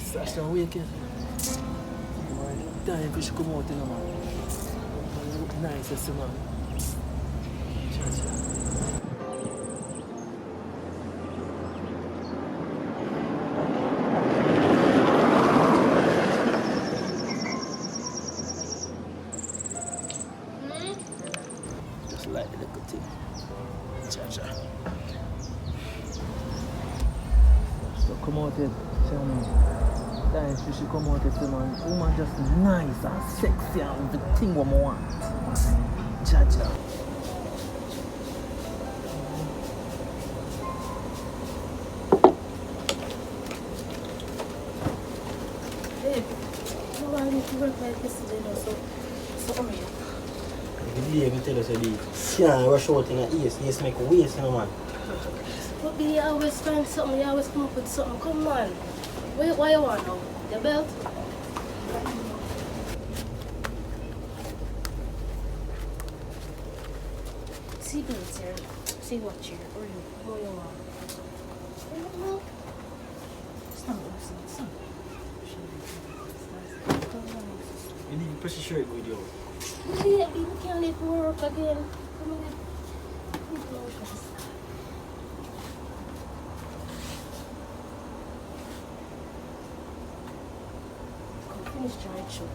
Sasha Awaken. Time for she come out, you know, man. Look nice, you see, man. Just like the little thing. Cha-cha. So come out here, see me. Time for she come out here, see, man. Woman just nice and sexy and everything what I want. Cha-cha. Babe, you want me to work like this today, though, so hurry up. You even tell us that you can't rush out in the east. East make a waste, you know, man. But be you always find something, you always come up with something. Come on. What you want now? Your belt? See belts here. See watch here. Hurry up. What you want? Stop. You need to press your shirt good, yo. Yeah, we can't leave work again. Come on. Finish trying show.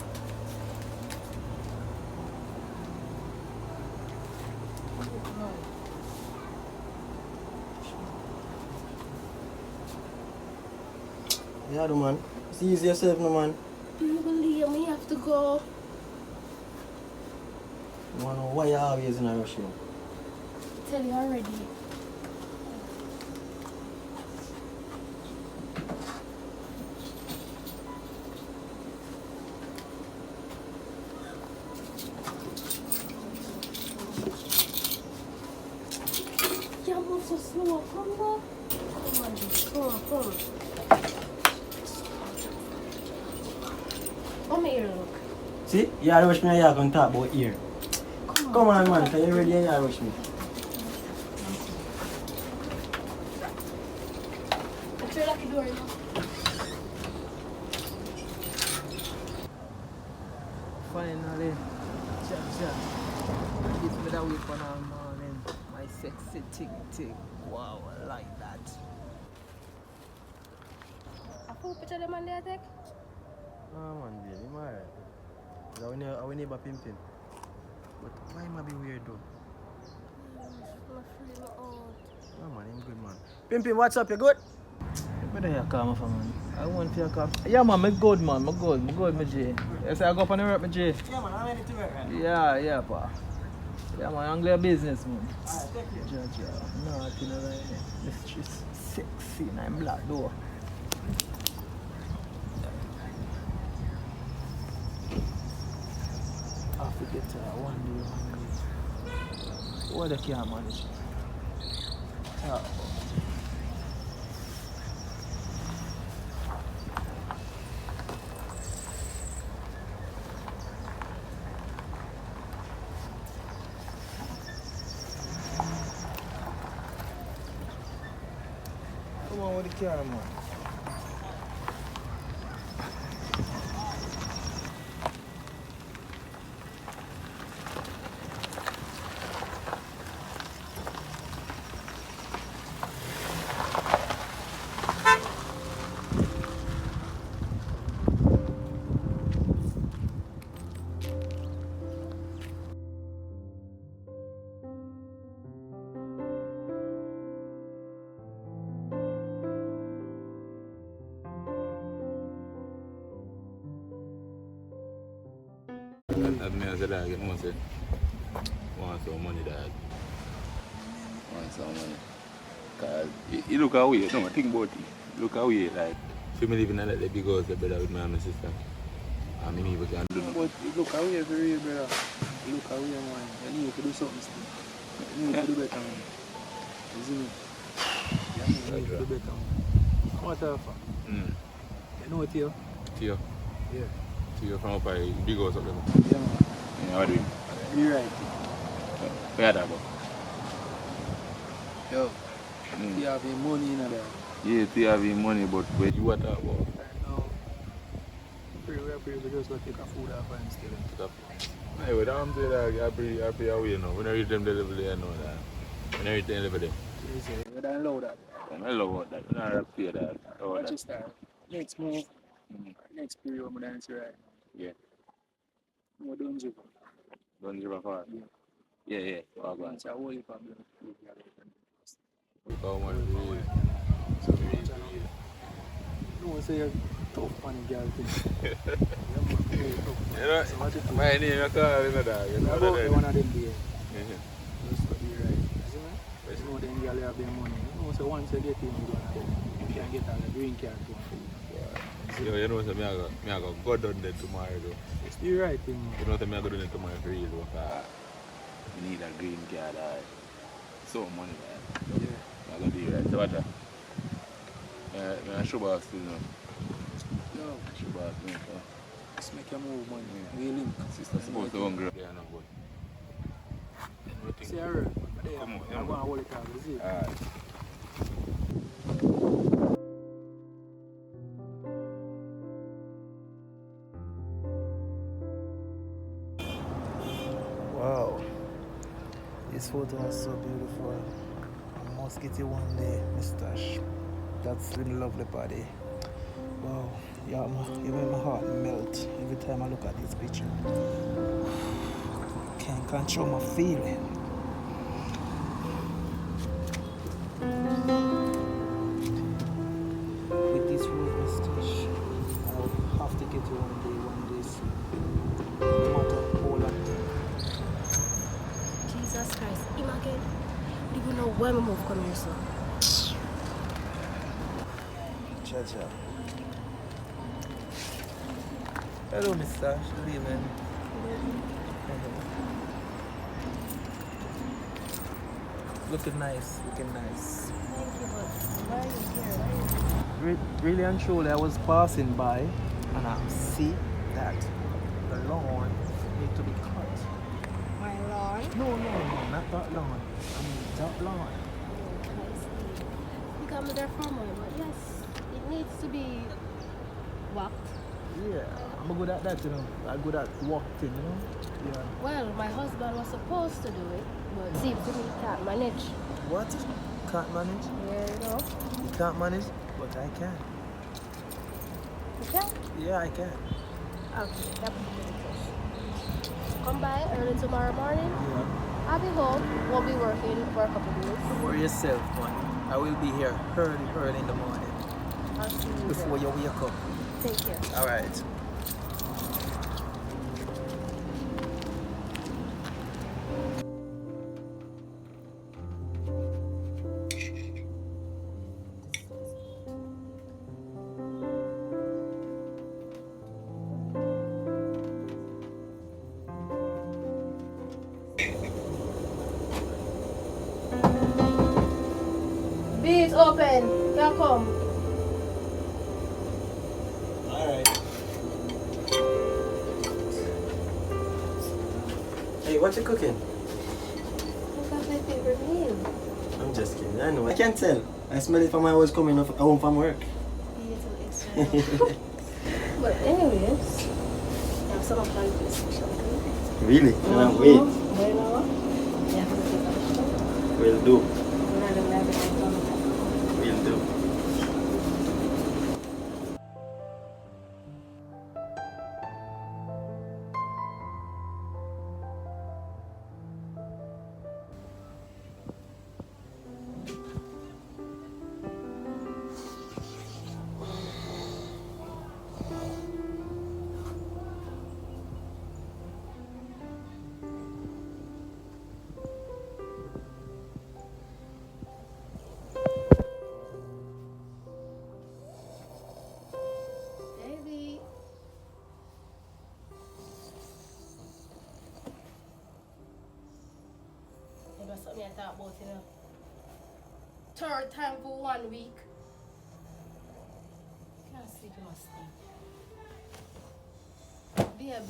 Yeah, do, man. See easy yourself, no, man. Do you believe me? I have to go. You wanna know why you always in a rush, yo? Tell you already. Yeah, move so slow. Come on. Come on, come. Come here, look. See? You are rush me and you are going to talk about here. Come on, man. Can you ready and you are rush me? Put your lucky door, now. Finally, cha-cha. Give me that whip on our morning. My sexy ting. Wow, I like that. I put picture them on there, take. No, man, baby. I'm alright. I will never pimping. But why am I be weird, though? I'm feeling old. No, man, I'm good, man. Pimping, what's up? You good? Where the hell come from, man? I want to come. Yeah, man, I'm good, man. I'm good, my J. You say I go up on the work, my J? Yeah, man, I'm ready to work, right? Yeah, pa. Yeah, man, I'm a business, man. Alright, take care. Ja. No, I think like mistress sexy and I'm black though. I forget one day. What the can't manage? Oh. Come on with the camera, man. I've never said that. I say, want some money, dad. Want some money. Cause you look away, no, think about it. Look away, like, if me living like the big house, the better with my and my sister. I mean, even can do But look away for real, brother. Look away, man. You need to do something still. You need to do better, man. You see me? Yeah, man, you need to do better, man. What the fuck? You know what, Theo? Theo. Yeah. Theo from up by big house up there. Yeah, man. Yeah, what do you? You're right. Where that about? Yo, you have your money in there. Yeah, Theo have your money, but where you what about? Right now, pray, we just go take a food off and still. Anyway, I'm saying that I pray away, you know. When I reach them the level there, I know that. When I reach them level there. You say, we don't allow that. I love that. I don't fear that. Watch your style. Next move, next period, I'm going to right. Yeah. No, don't you. Don't give a fuck. Yeah. Well, go on. It's a whole heap of them. How much You want to say you're tough man, girl. You know, my name is called, you know that. You know that. One of them there. Just got the right. You know, then girl have their money. You know, so once you get in, you can get a green card too. You know, so I go down there tomorrow though. It's the right thing. You know, so I go down there tomorrow for real though. You need a green card. So money, man. Yeah. I go do right. So what? I show back still now. No. Show back. Just make your move, man. We link. Sister supposed to hungry. Yeah, no boy. See her. Come on, I'm going to hold it out. You see? Alright. Wow. This photo was so beautiful. I must get it one day, Mr. That's really lovely body. Wow. Yeah, you make my heart melt every time I look at this picture. Can't control my feeling. With this roof, Mr. I will have to get you one day soon. No matter how long. Jesus Christ, him again. Do you know where my move come here, so? Cha-cha. Hello, Mr. Leland. Looking nice, looking nice. Thank you, but why are you here? Really and truly, I was passing by and I see that the lawn need to be cut. My lawn? No, not that lawn. I mean that lawn. I see. You got me there for a moment, but yes, it needs to be whacked. Yeah, I'm good at that, you know. I'm good at walking, you know. Yeah. Well, my husband was supposed to do it, but see, to me, can't manage. What? Can't manage? Yeah, you know. You can't manage, but I can. You can? Yeah, I can. Okay, that's good. Come by early tomorrow morning. Yeah. I'll be home. Won't be working for a couple of days. Don't worry yourself, man. I will be here early in the morning. I'll see you Before then. you wake up. Take care. All right. Be it open. Can come. Alright. Hey, what you cooking? Look at my favorite meal. I'm just kidding. I know. I can't tell. I smell it from when I was coming home from work. Be it extra. But anyways, I have some plan for this special thing. Really? Cannot wait. But you know what? Yeah, I'm Will do. We're not gonna have it on. Will do. Baby. You know something I thought about, you know? Third time for 1 week. Can't sleep, you must sleep. Babe.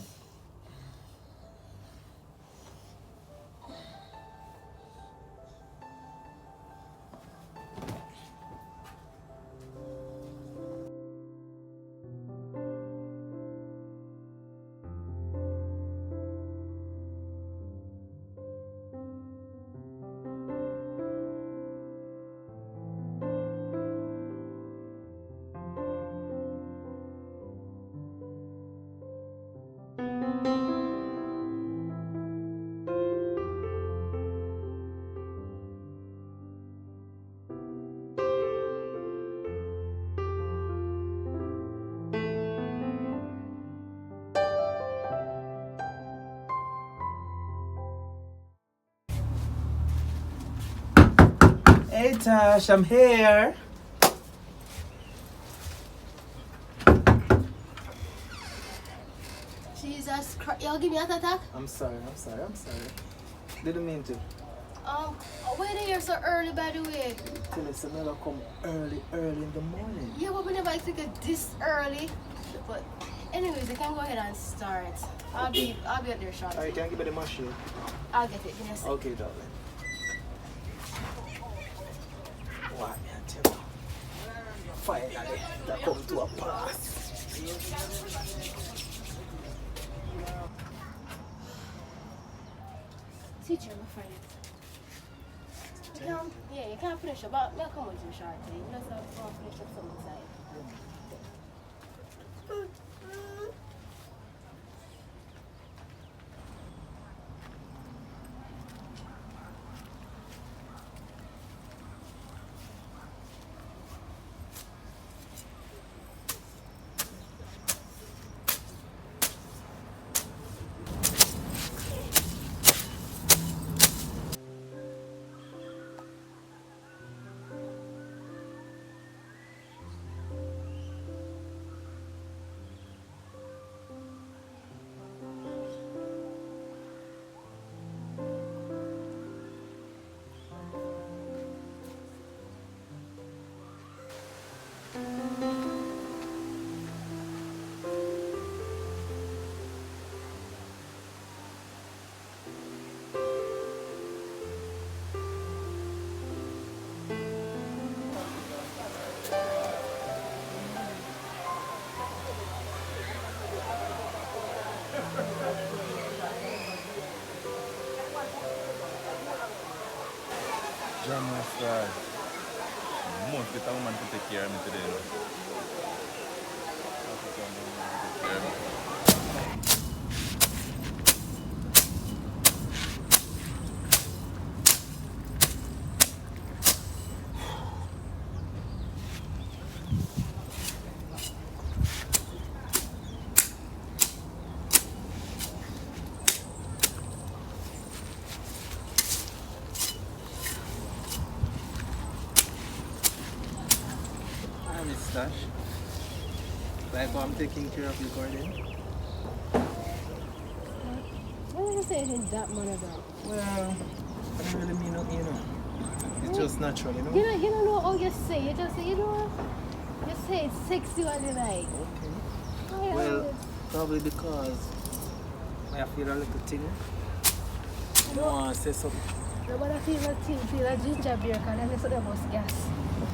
Hey Tash, I'm here. Jesus Christ. Y'all give me a heart attack? I'm sorry. Didn't mean to. Why are they here so early, by the way? Till it's never come early in the morning. Yeah, but we never expected this early. But anyways, you can go ahead and start. I'll be up there shortly. Alright, can you give me the machine? I'll get it. Give me a second. Okay, darling. What man, tell you? Finally, that come to a pass. Teacher, my friend. You can't finish up, but I'll come with you shortly. You just have to finish up some inside. Jamaican must get a woman to take care of me today. Tash, like I'm taking care of your garden. Why are you saying that manner, bro? Well, I don't really mean nothing, you know. It's just natural, you know. You don't know how you say. You just say, you say it's sexy what you like. Okay. Why Well, probably because I feel a little thing. I want to say something. Nobody feel a ginger beer because then it's the most gas.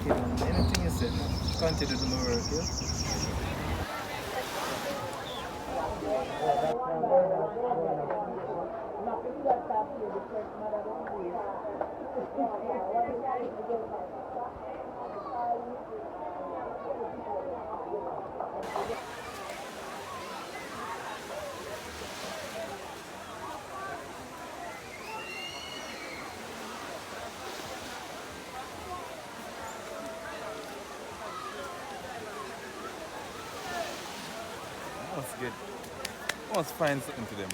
Okay, anything you said, continue to do my work, yeah? Must find something to them.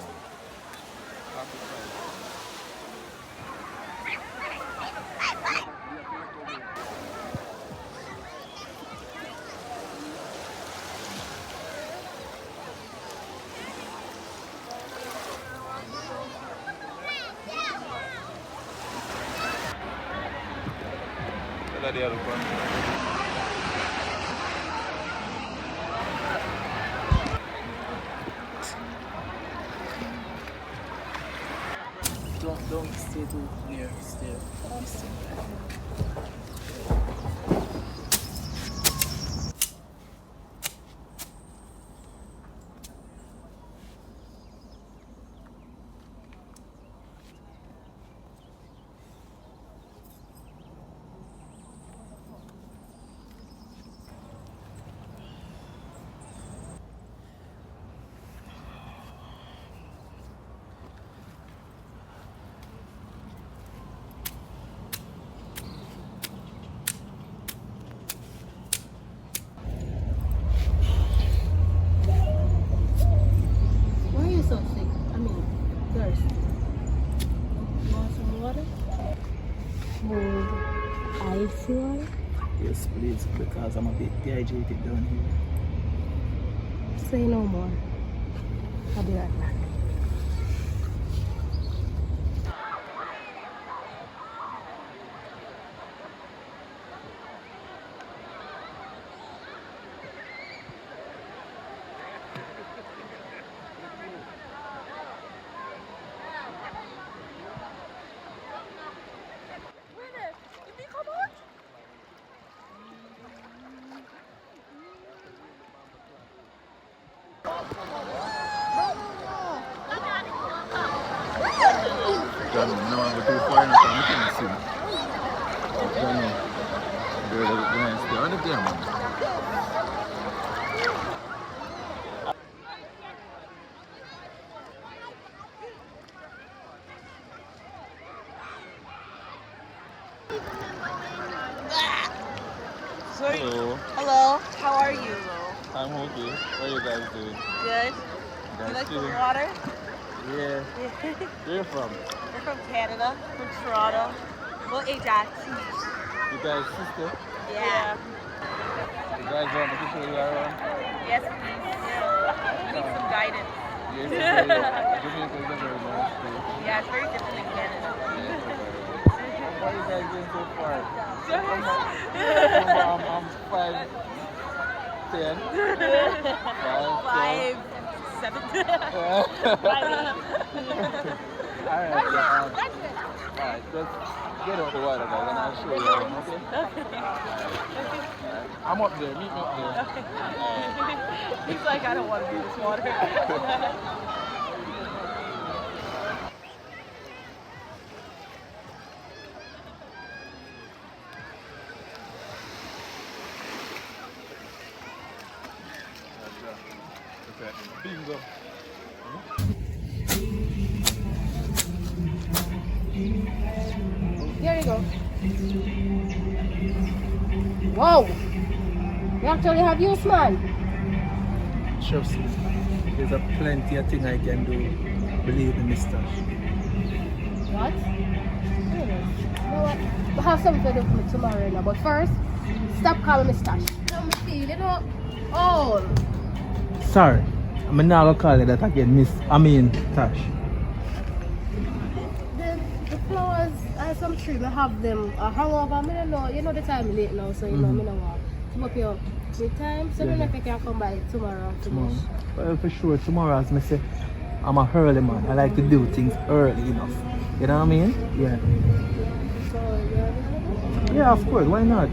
Don't stay too near, stay. Yes, please, because I'm a bit dehydrated down here. Say no more. I'll be right back. John, no one go too far enough, I'm looking to see. John, girl, look nice. They're on the game, man. Hello. Hello, how are you? I'm okay. What are you guys doing? Good. Guys You like the chilling? water? Yeah. Where you from? We're from Canada, from Toronto. Well, Ajax. You guys sister? Yeah. You guys want me to show you around? Yes, please. We need some guidance. Yes, Jamaica is a very nice place. Yeah, it's very different in Canada. Why are you guys going so far? I'm 5'10". 5'10". 5'7". Alright, just get out the water, guys, and I'll show you around, okay? I'm up there, meet me up there. He's like, I don't want to be in this water. Bingo. Here you go. Wow! You actually have use, man. Trust me, there's a plenty of things I can do. Believe in Mr. What? You know what? I have something to do for me tomorrow now, but first, stop calling me Stash. I'm feeling up. Oh! Sorry, I'm not gonna call it that again, Tash. The flowers and some tree, I have them hung over. I don't know, you know the time late now, so you know, I don't want to book your time. So then if I can come by tomorrow. Well, for sure, tomorrow, as I say, I'm a early man. I like to do things early enough. You know what I mean? Yeah. So, Yeah, of course, why not?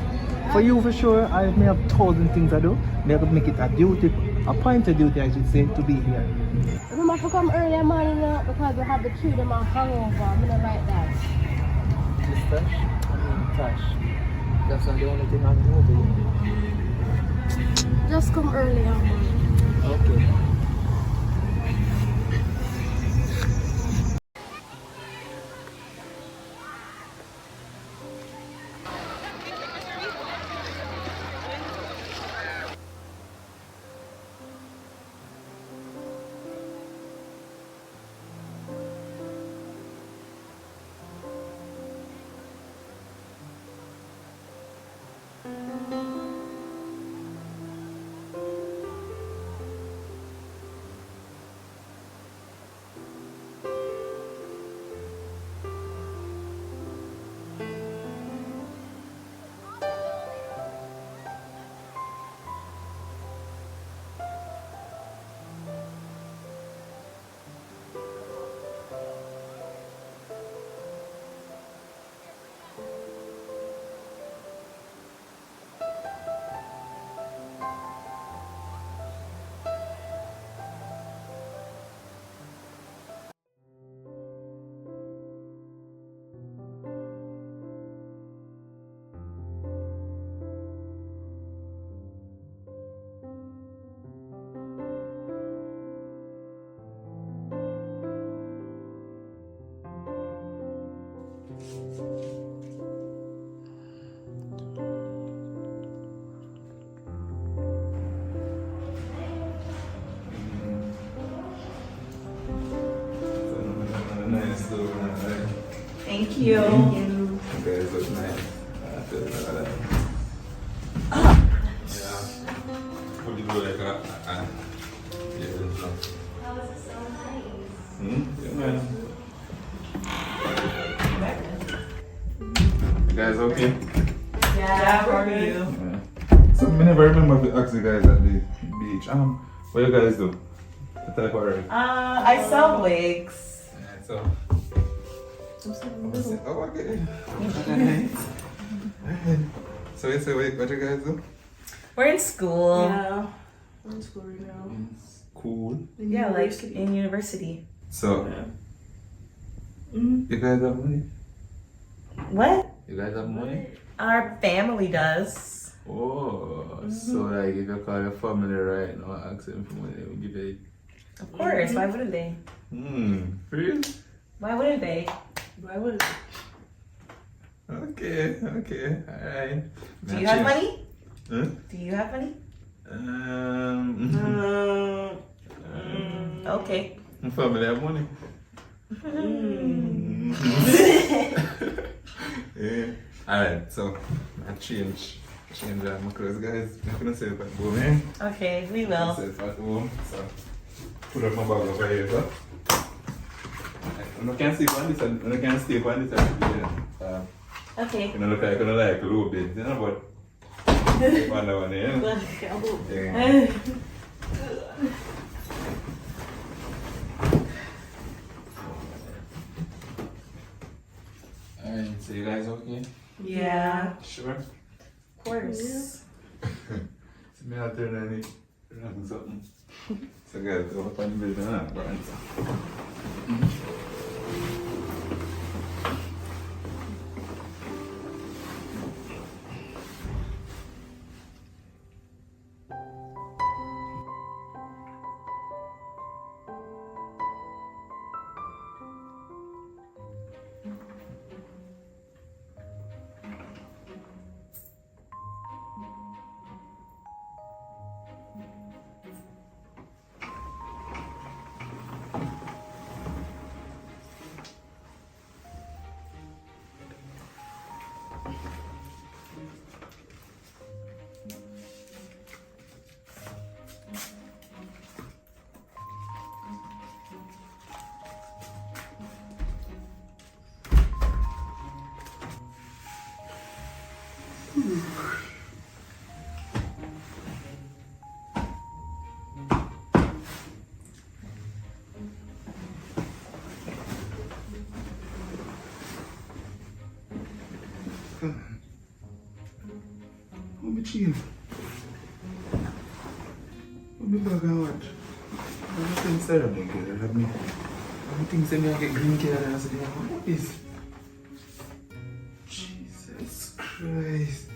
For you, for sure, I may have 1,000 things to do. May have to make it a duty, a point of duty, I should say, to be here. we must come early morning because we have the tree, them are hung over. I'm not like that. Mr. Tash. That's not the only thing I know to you. Just come earlier, man. Okay. Thank you. You guys look nice. I feel like that. Yeah, man. You guys okay? Yeah, how are you? Yeah. So I never remember to ask you guys at the beach. What you guys do? What type of work? I sell wigs. Yeah, so. Oh, okay. Alright. So it's a week. What you guys do? We're in school. Yeah. I'm in school right now. Cool. Yeah, like in university. So, Mm-hmm. you guys have money? What? You guys have money? Our family does. Oh, so like if you call your family right now, ask them for money, they will give you. Of course. Why wouldn't they? Real? Why wouldn't they? Why would it? Okay, alright. Do you have money? Huh? Do you have money? Okay. My family have money. Yeah. Alright, so I change my clothes, guys. I'm gonna say it at home, eh? Okay, we will. Say it at home. So put up my bag over here, so. I can't see one this and I can't stay one this and Okay. you know, look like a little bit, you know, but one, yeah. Yeah. Alright, so you guys okay? Yeah. Sure? Of course. So me out there and I need something. So guys, go up on the building and burn some. Oh, my chin. Oh, my bag of what? I'm not inside of me, girl. I have me. I think say me I get green care and I say, what is? Jesus Christ.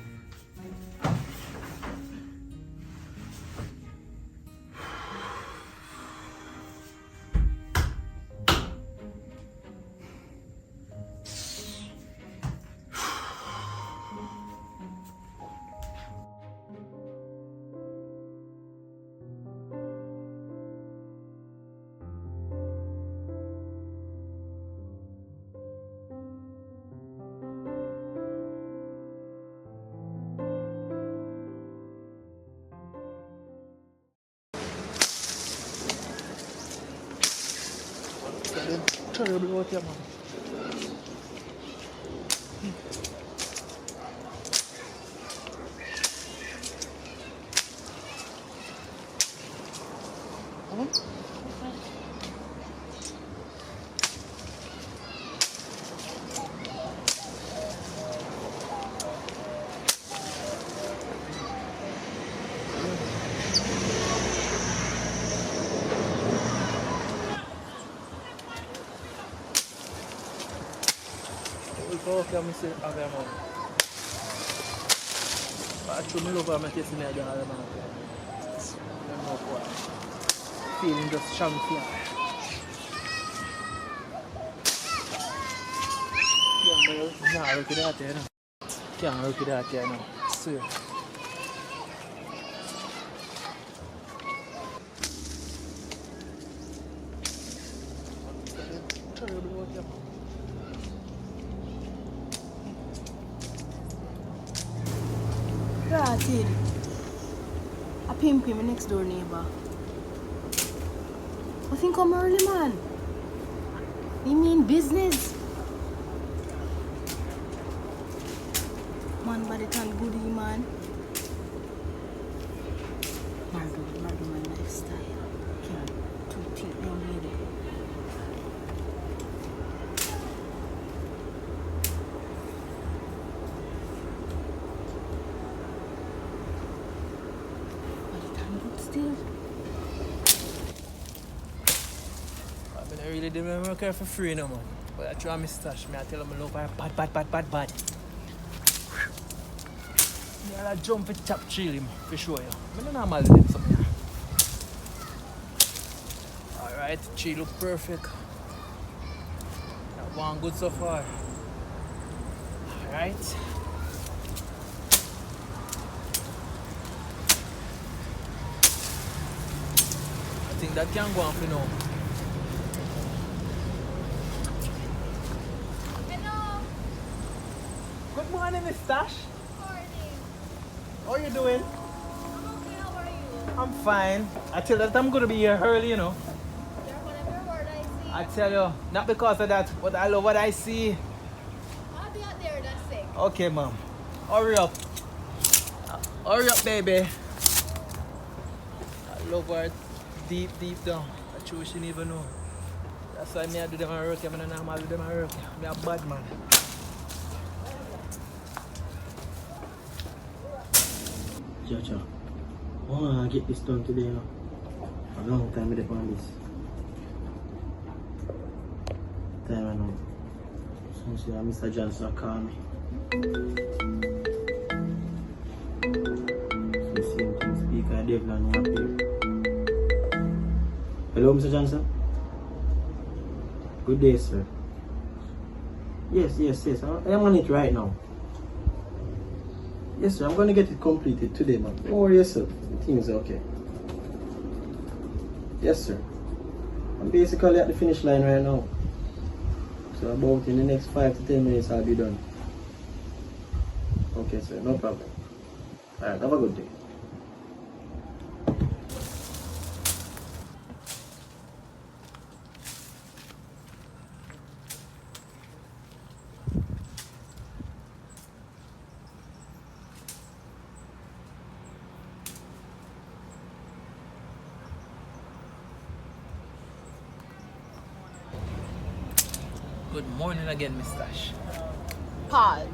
Terrible out here, man. Okay, I'm saying, I'm feeling just champion. Can't look at that here now. Can't look at that here now. Swear. Terrible out here, man. Granted, I pimp my next door neighbor. I think I'm early, man. You mean business? Man, body tan goodie, man. Man, do my lifestyle. Can't too cheap, no lady. Body tan good still. I really didn't work here for free no man. But I try my stash, I tell them I love her bad. I jump with top chili for sure. I don't normally do something. Alright, tree look perfect. That one good so far. Alright. I think that can go on for now. Hello. Good morning, Miss Stash. Morning. How are you doing? I'm okay, how are you? I'm fine. I tell you that I'm gonna be here early, you know. You're whatever word I see. I tell you, not because of that, but I love what I see. I'll be out there, that's it. Okay, mom. Hurry up. Hurry up, baby. I love her deep down. I true she didn't even know. That's why me I do them at work. I'm not normal do them at work. I'm a bad man. Chacha, I want to get this done today. No? A long time with on this. Time I know. Since Mr. Johnson called me. So same thing, speaker Devlin won't appear. Hello, Mr. Johnson. Good day, sir. Yes. I am on it right now. Yes, sir. I'm going to get it completed today, man. Oh, yes, sir. The thing is okay. Yes, sir. I'm basically at the finish line right now. So about in the next 5 to 10 minutes, I'll be done. Okay, sir. No problem. All right. Have a good day. Good morning again, Miss Stash. Pause.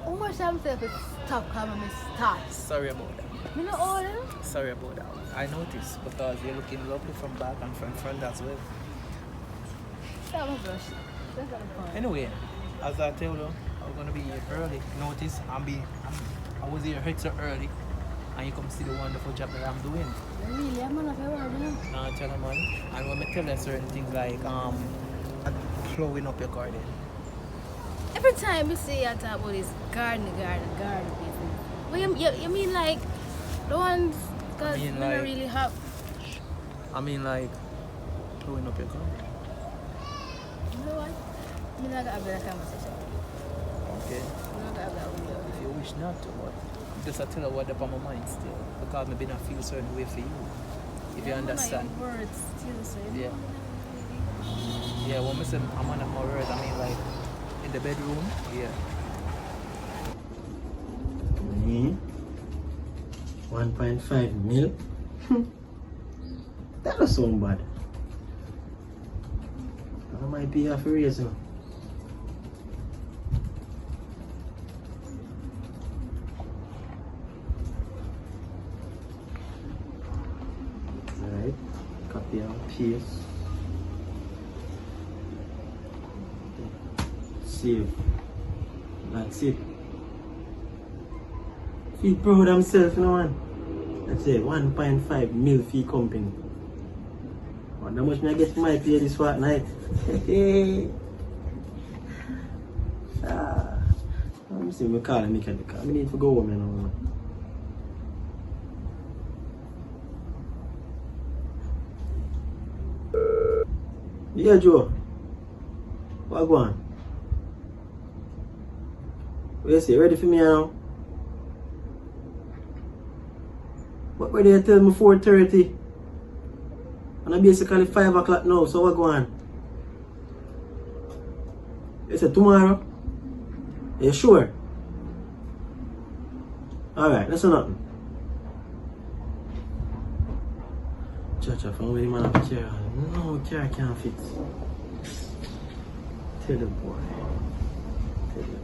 How much time to stop calling me Stash? Sorry about that. You know all them? Sorry about that. I noticed because you're looking lovely from back and from front as well. Stop my brush. That's not the point. Anyway, as I tell you, I'm gonna be here early. Notice I was here extra early, and you come see the wonderful job that I'm doing. Really, I'm not a word, you know? Now tell them man, and when I tell you certain things like plowing up your garden. Every time you say I talk about this garden business. Well, you mean like the ones because we don't really have. I mean like plowing up your garden. You know what? I'm not gonna have that conversation. Okay. I'm not gonna have that with you. If you wish not to, but I'm just tell you what's up on my mind still. Because maybe not feel certain way for you. If you understand. Words still, so Yeah. Yeah, when I say I'm on my word, I mean like in the bedroom. Yeah. 1.5 mil? That doesn't sound bad. I might be half a reason. Alright, copy and paste. Save. That's it. Feel proud of himself, you know, man. That's it, 1.5 mil fee company. How much may I get for my pay this fortnight? I'm seeing me calling me at the car. I need to go home, you know. Yeah, Joe. What go on? What you say? Ready for me now? But where they tell me 4:30? And I'm basically 5 o'clock now, so what go on? say tomorrow? Are you sure? Alright, that's nothing. Chacha, from where the man have a car? No, car can't fit. Tell the boy. Tell him.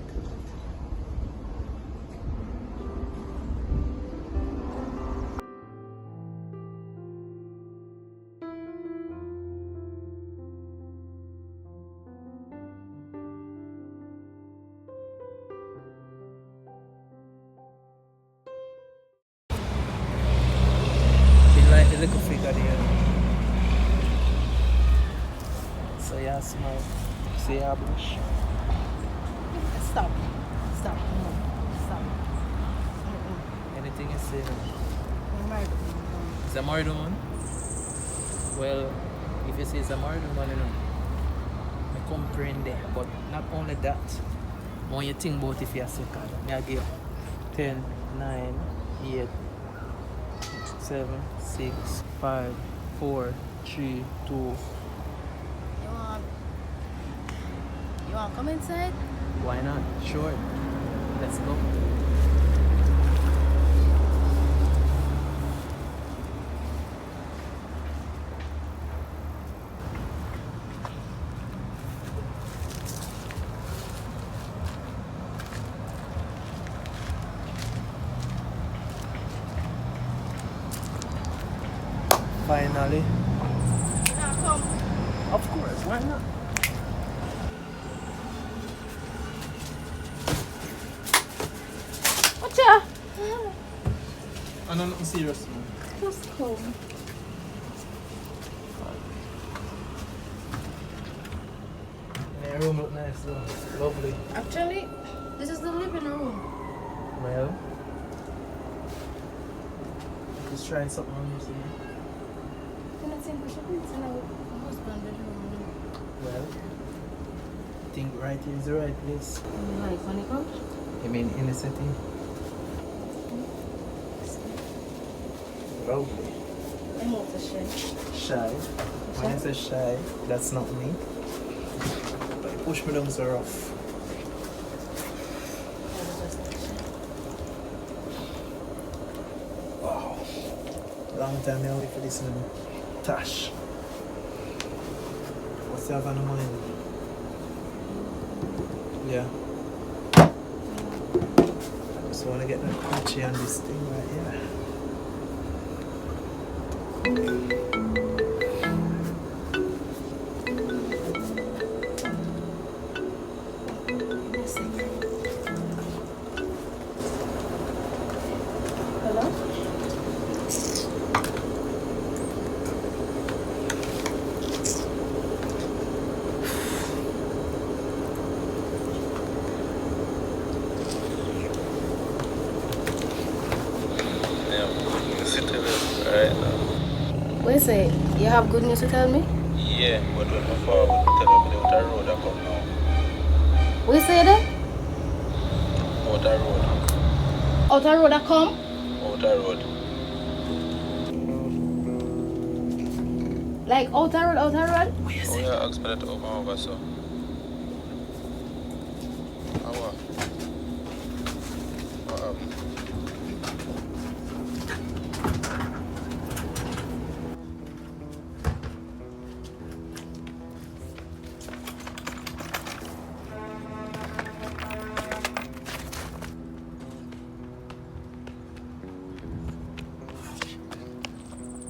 Like the little figure there. So yeah, smile. Say yeah, blush. Stop. Stop. No. Stop. Anything you say. I'm married. It's a married woman? Well, if you say it's a married woman, you know, I comprehend there. But not only that, when you think about if you're second, I give 10, 9, 8, 7, 6, 5, 4, 3, 2. You want to come inside? Why not? Sure. Let's go. Finally. Now come. Of course, why not? Watch ya. I'm not serious, man. Just come. Your room look nice though. Lovely. Actually, this is the living room. Well, just trying something on you, see? You're not saying we should be in our husband bedroom. Well, I think right here is the right place. Like on the couch? You mean in the setting? Lovely. I'm off the shed. Shy. When I say shy, that's not me. But you push me down so rough. Wow. Long time I wait for this one. Tash. What's you have on the mind? Yeah. I just want to get that crunchy on this thing right here. Hello? What is it? You have good news to tell me? Yeah, but when I forward, tell me what road I come now. What you say there? Outer road. Outer road I come? Outer road. Like outer road, outer road? Oh yeah, ask me that to come over, so. How what? What happened?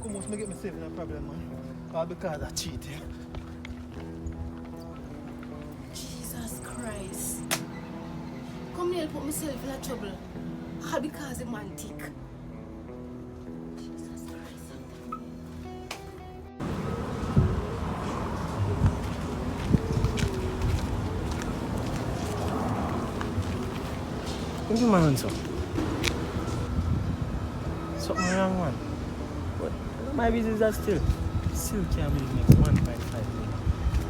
Come on, get myself in a problem, man. All because I cheated. Jesus Christ. Come here, put myself in a trouble. All because the man tick. Jesus Christ. What's the man so? Something wrong, man. But my business that still can't believe make 1.5 million.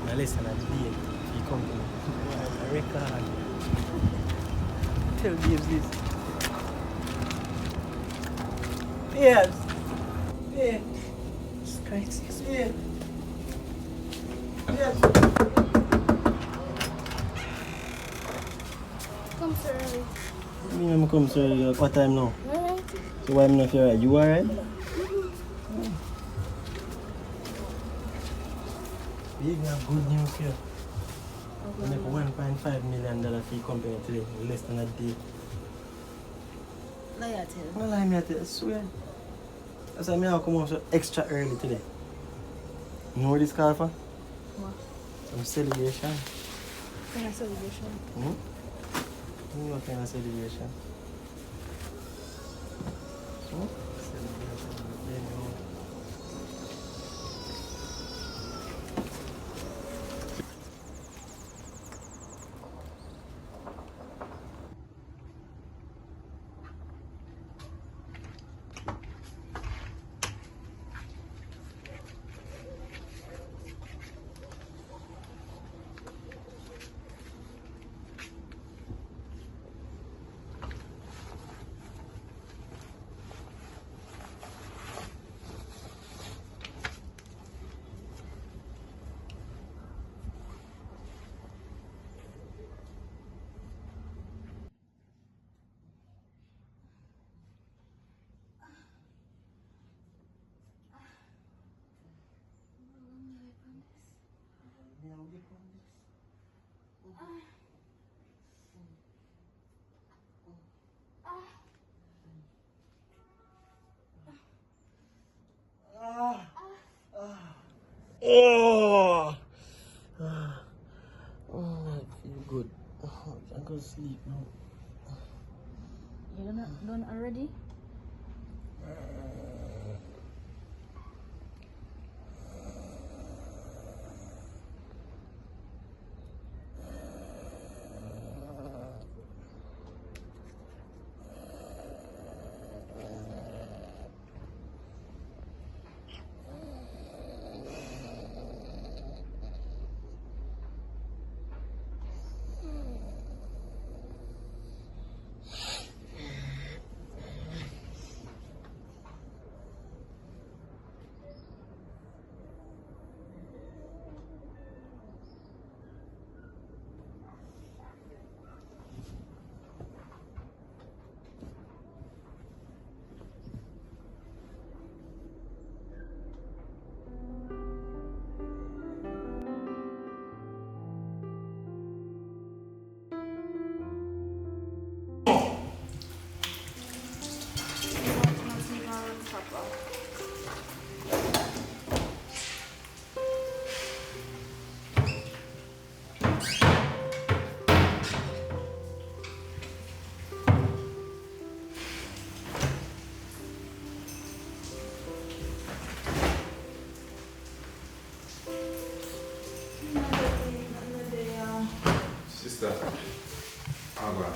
Now less than a day if you come to me. A record. Tell James this. Yes. Yeah. Christ. Yeah. Yes. Me come sorry, what time now? Alright. So why am I not here? You alright? Big have good news here. I make $1.5 million fee company today, in less than a day. No, you tell. Well, I'm here to swear. That's why I come out so extra early today. You know what this call for? What? Some celebration. Kind of celebration. You know what kind of celebration? So, celebration. Oh, I feel good. I'm gonna sleep now. You're not done already? Sister, how about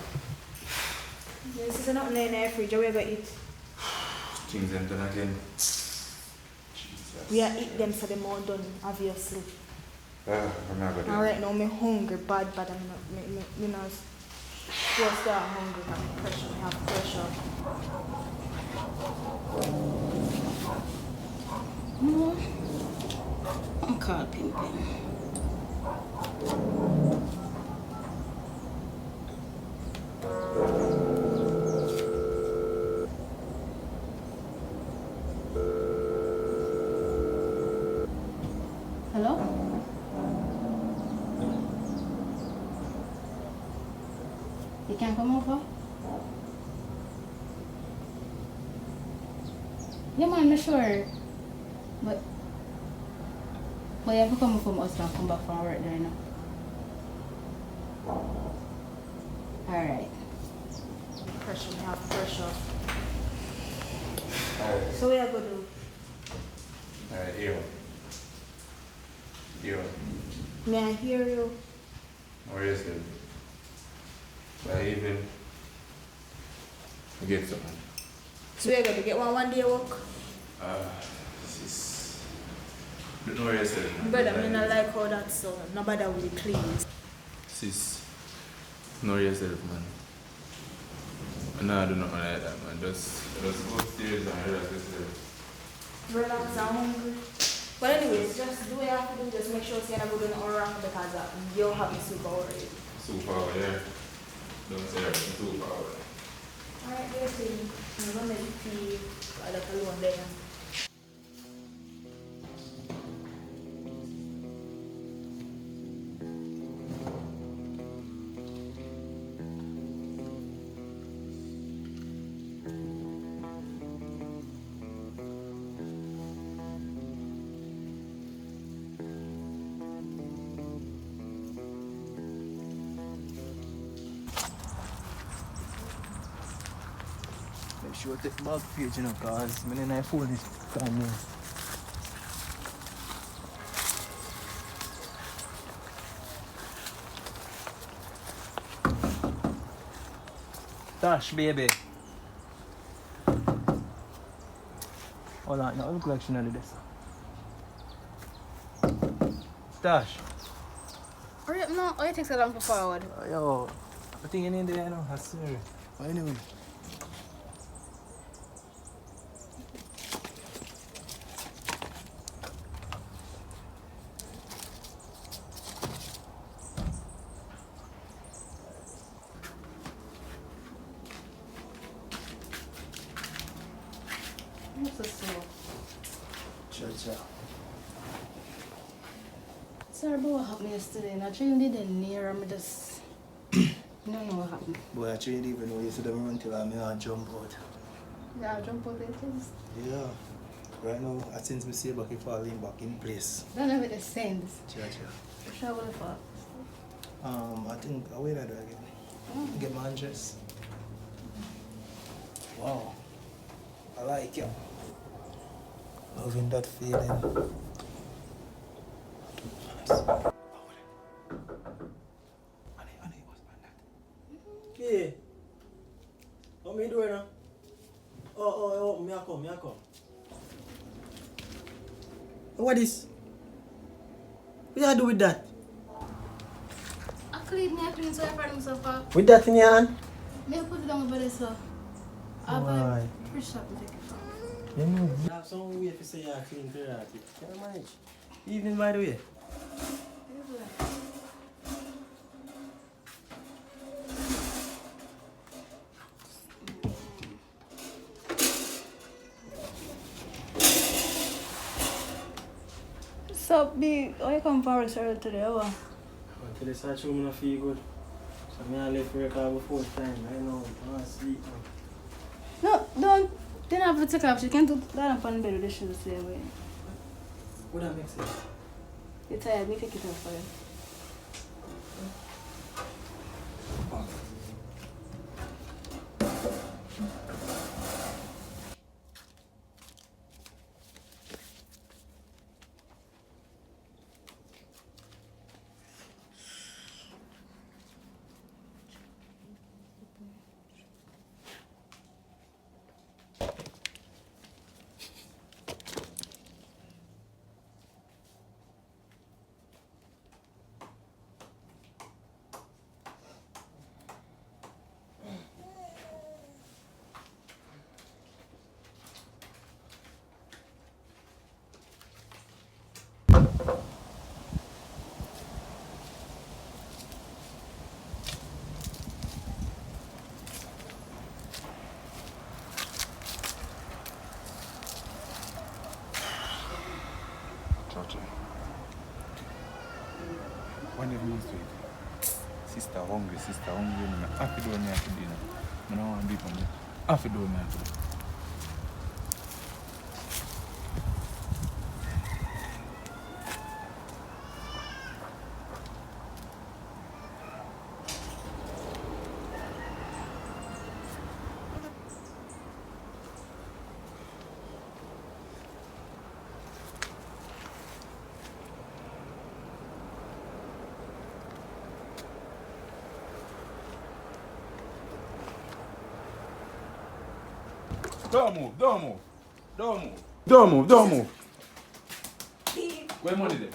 This is not in the fridge. Where we eat? things and done again? We are eat them so them all done, obviously. I'm not gonna do Alright, now I'm hungry, bad, but I'm not, you know, still hungry, I'm pressure, I have pressure. I'm called Pimpin. Hello? You can come over? Yeah, man, I'm sure. But you have to come from us and come back from work there now. Alright. Pressure, I have pressure. Alright, So what are you going to do? alright, here. Here. May I hear you? Where is it? By evening, I get something. So you're going to get one day work? Sis. Don't know where you said it. Brother, I not like how that sound. Nobody will clean. Sis. Know yourself, man. I'm not doing nothing like that, man. Just go upstairs and relax yourself. Relax, I'm hungry. But anyways, just do what you have to do. Just make sure you're not going to wrong because you'll have a super worried. Super, yeah. Don't say everything too far away. Alright, there's the. I'm gonna make tea. I left alone there. Make sure take back page, you know, cause my name phone is coming. Tash, baby. Hold on, now look like she nearly this. Tash. Hurry up now. Oh, it takes so long to forward. Yo, I think you need there, you know, I swear. But anyway. What's this for? Cha-cha. Sorry about what happened yesterday. And I trained it near me just. I don't know what happened. Boy, I trained even though you said I'm run till I jump out. Yeah, jump out it is. Yeah. Right now, since I see back, it falling back in place. Don't have the sense. Cha-cha. Sure what the fuck? I think I wait I do again. Get my undress. Wow. I like it. Loving that feeling. Honey, what's that? Yeah. What me doing now? Oh, me I come. What is? What you do with that? I clean so I find myself up. With that in your hand? May I put it down by this, sir? I'll buy Why? a free shop and take it from. You know, you have some way to say you're clean for that. Can you manage? Evening, by the way. So, B, why you come for research today? What? Until this actually I feel good. So I left for record before time. I know I want to sleep now. No, don't have to take off. You can't do that up on the bed with the shoes the same way. Would that make sense? You're tired, me take it off for you. When you lose weight, sister hungry, I have to do me after dinner. I don't want to be from me. I have to do me after dinner. Don't move. Where money there?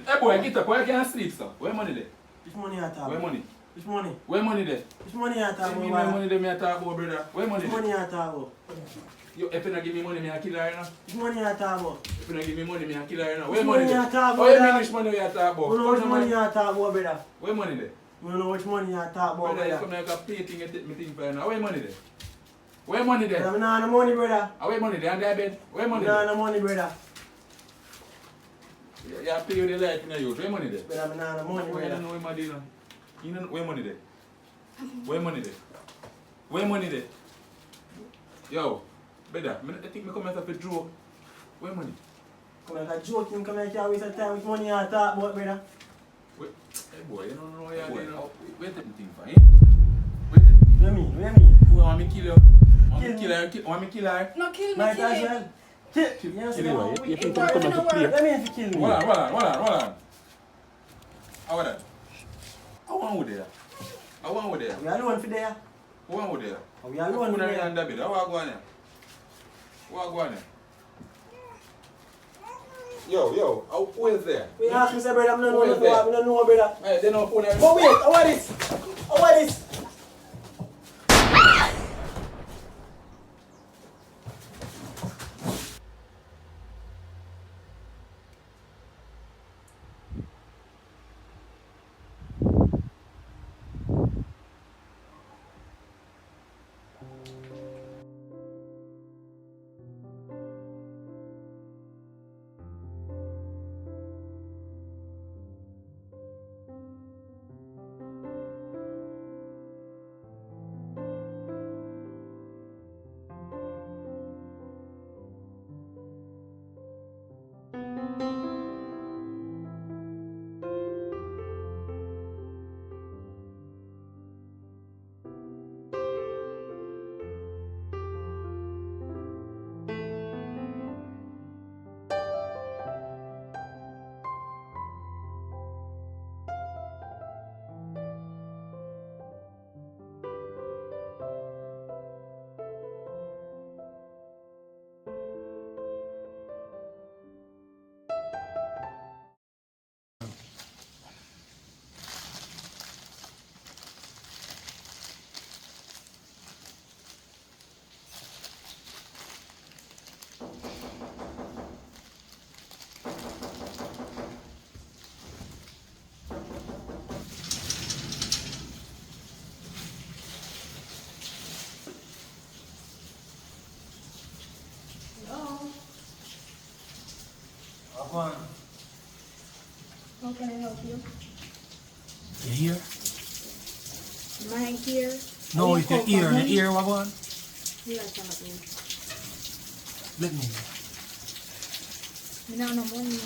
Hey boy, get up, boy, I can't sleep, sir. Where money there? Which money you talk? Where money? Which money? Where money there? Which money you talk Tell me about? where money there me I talk about, brother. Where money Which there? money you talk about? You if you not give me money, me I kill her, you know? Which money you talk about? If you not give me money, me I kill her, you know? Which Where money money there? you talk Oh, you about? mean which money you talk about? Which money you talk about, brother? Where money there? You don't know how much money you talk about, Brother, you brother. come like a pay thing and take me thing for you now. Where money there? Where money there? I'm not no money, brother. Where money there? Under your bed? Where money Nah, there? no money, brother. You have to pay you the life in your youth. Where money there? Brother, I'm not no money, Where you brother. don't know where money there? You don't know where money there? Where money there? Where money there? Yo, brother, I think I come here for a joke. Where money? Come like a joke, you come like you waste of time with money you talk about, brother. Wait, hey boy, you don't know where you're doing. Where take me thing for, eh? Where take me thing? What you mean? What you mean? Who want me kill you? Want me kill her? Want me kill her? No, kill me, Might kill as me. well. Kill. You Kill understand? you, What you think come you to play? mean if you kill me? Hold on. How about that? I want with there. I want with there. We alone for there. Who want with there? We alone for Who there. under bed? How I go on there? Who I go on there? Yo, who is there? We ask me, say, brother, I don't Who is there? know, brother. Hey, they know phone. But wait, how are this? How are this? One. How can I help you? You hear? Am I here? No, if you hear what one? Here I can help you. Let me. Me not no money.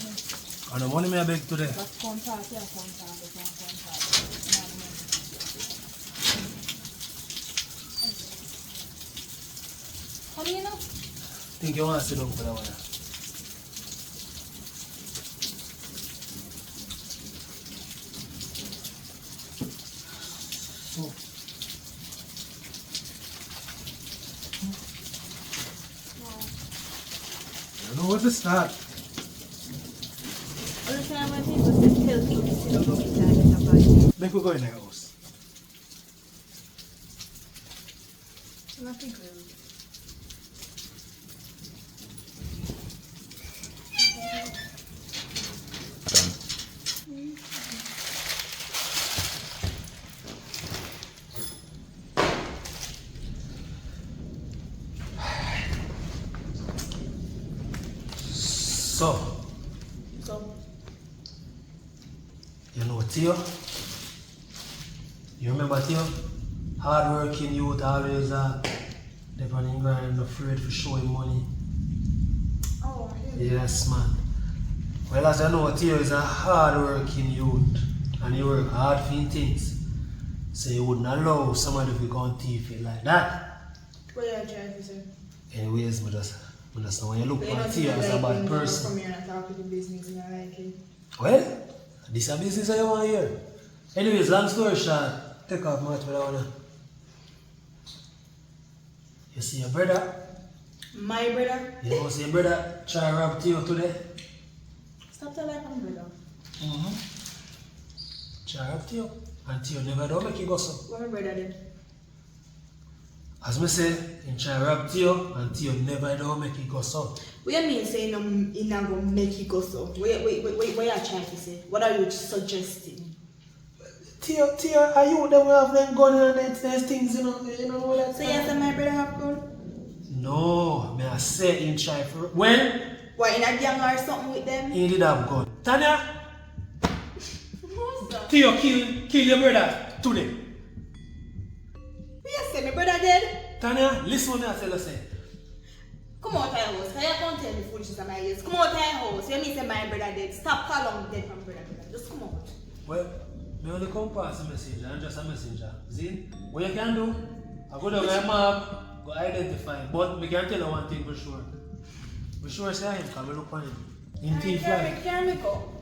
And the money me I beg today. But contact, yeah, contact. How do you know? Think you want to sit down for that one? I don't know what to start. All the time when people say tell people to sit down every time it's a bad Make we go in the house. Nothing good. So, you know Theo? You remember Theo? Hard-working youth, always they running grind, afraid to show him money. Oh, Yes, man. Well, as I know, Theo is a hard-working youth, and he work hard for him things. So you wouldn't allow somebody to go on TV like that. what are you trying to say? Anyways, I just know when you look But you at know, Theo as a bad person. Come here and talk with the business and I like it. Well, this is a business I want to hear. Anyways, long story short, take off much with that one. You see your brother? My brother? You know, see your brother try to rob Theo today? Stop telling my brother. Try to rob Theo. And Theo never do make you go so. What my brother did? As me say, in try to rob Theo, and Theo never do make you go so. What you mean saying he's not going to make you go so? What are you trying to say? What are you suggesting? Tia, are you them have them gun and next things, you know what that So yes, my brother have gun? No, me I say in try for when What, in a gang or something with them? he did have gun. Tanya, Who's that? Tia kill your brother today. Yes, say my brother dead. Tanya, listen what me I tell you say. Come out of your house. Can you can't tell me foolishness of my ears? Come out of your house. You mean say my brother dead? Stop calling dead from brother. Just come out. Well, me only come pass a messenger and just a messenger. See? What you can do? I go to my map, go identify. But we can tell you one thing for sure. For sure say him, because we look on him. In team fly. Can we go?